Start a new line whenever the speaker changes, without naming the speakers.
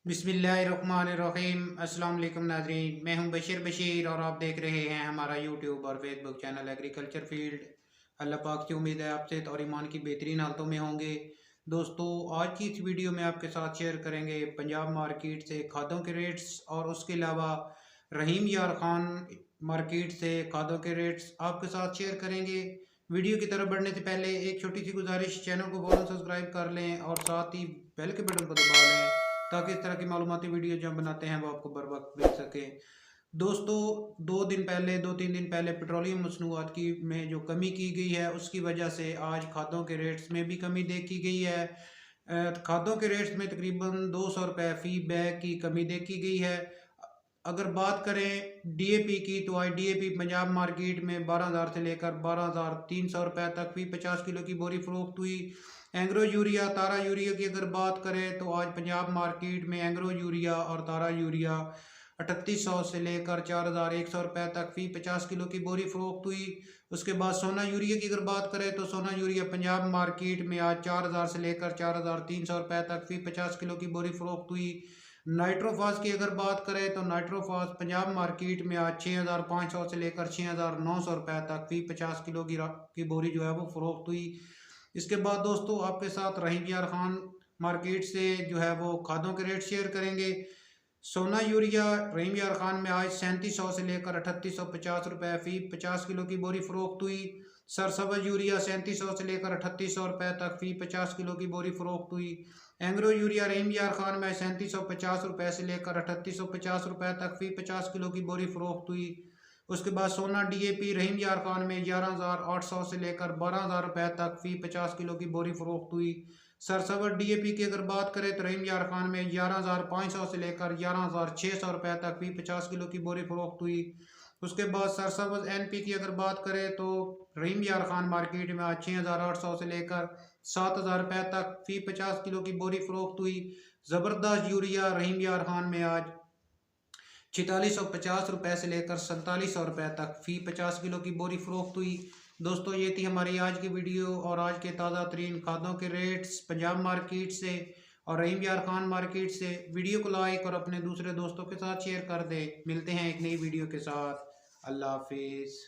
बिस्मिल्लाहिर्रहमानिर्रहीम। अस्सलाम वालेकुम नाज़रीन, मैं हूं बशीर और आप देख रहे हैं हमारा यूट्यूब और फेसबुक चैनल एग्रीकल्चर फील्ड। अल्लाह पाक की उम्मीद है आप सेहत और ईमान की बेहतरीन हालतों में होंगे। दोस्तों, आज की इस वीडियो में आपके साथ शेयर करेंगे पंजाब मार्केट से खादों के रेट्स और उसके अलावा रहीम यार खान मार्केट से खादों के रेट्स आपके साथ शेयर करेंगे। वीडियो की तरफ बढ़ने से पहले एक छोटी सी गुजारिश, चैनल को फौरन सब्सक्राइब कर लें और साथ ही बेल के बटन को दबा लें ताकि इस तरह की मालूमाती वीडियो जो हम बनाते हैं वो आपको बर वक्त मिल सके। दोस्तों, 2-3 दिन पहले पेट्रोलियम मसनूआत की में जो कमी की गई है उसकी वजह से आज खादों के रेट्स में भी कमी देखी गई है। खादों के रेट्स में तकरीबन 200 रुपये फ़ी बैग की कमी देखी गई है। अगर बात करें डीएपी की तो आज डीएपी पंजाब मार्केट में 12,000 से लेकर 12,300 रुपये तक भी 50 किलो की बोरी फरोख्त हुई। एंग्रो यूरिया, तारा यूरिया की अगर बात करें तो आज पंजाब मार्केट में एंग्रो यूरिया और तारा यूरिया 3800 से लेकर 4,100 रुपये तक फी 50 किलो की बोरी फरोख्त हुई। उसके बाद सोना यूरिया की अगर बात करें तो सोना यूरिया पंजाब मार्केट में आज 4,000 से लेकर 4,300 रुपये तक फी 50 किलो की बोरी फरोख्त हुई। नाइट्रोफास की अगर बात करें तो नाइट्रोफास पंजाब मार्केट में आज 6,500 से लेकर 6,900 रुपये तक फी 50 किलो की बोरी जो है वो फरोख्त हुई। इसके बाद दोस्तों आपके साथ रहीम यार खान मार्केट से जो है वो खादों के रेट शेयर करेंगे। सोना यूरिया रहीम यार खान में आज 3700 से लेकर 3850 रुपये फी 50 किलो की बोरी फरोख्त हुई। सरसब्ज यूरिया 3700 से लेकर 3800 रुपये तक फी 50 किलो की बोरी फरोख्त हुई। एंग्रो यूरिया रहीम यार खान में 3750 रुपये से लेकर 3850 रुपये तक फी 50 किलो की बोरी फरोख्त हुई। उसके बाद सोना डीएपी रहीम यार खान में 11,800 से लेकर 12,000 रुपये तक फी 50 किलो की बोरी फरोख्त हुई। सरसवर डीएपी की अगर बात करें तो रहीम यार खान में 11,500 से लेकर 11,600 रुपये तक फी 50 किलो की बोरी फरोख्त हुई। उसके बाद सरसब्ज एनपी की अगर बात करें तो रहीम यार खान मार्केट में आज 6,800 से लेकर 7,000 रुपये तक फी 50 किलो की बोरी फरोख्त हुई। ज़बरदस्त यूरिया रहीम यार खान में आज 4,650 रुपये से लेकर 4,700 रुपये तक फी 50 किलो की बोरी फरोख्त हुई। दोस्तों, ये थी हमारी आज की वीडियो और आज के ताज़ा तरीन खादों के रेट्स पंजाब मार्केट से और रहीम यार खान मार्केट से। वीडियो को लाइक और अपने दूसरे दोस्तों के साथ शेयर कर दें। मिलते हैं एक नई वीडियो के साथ। अल्लाह हाफिज़।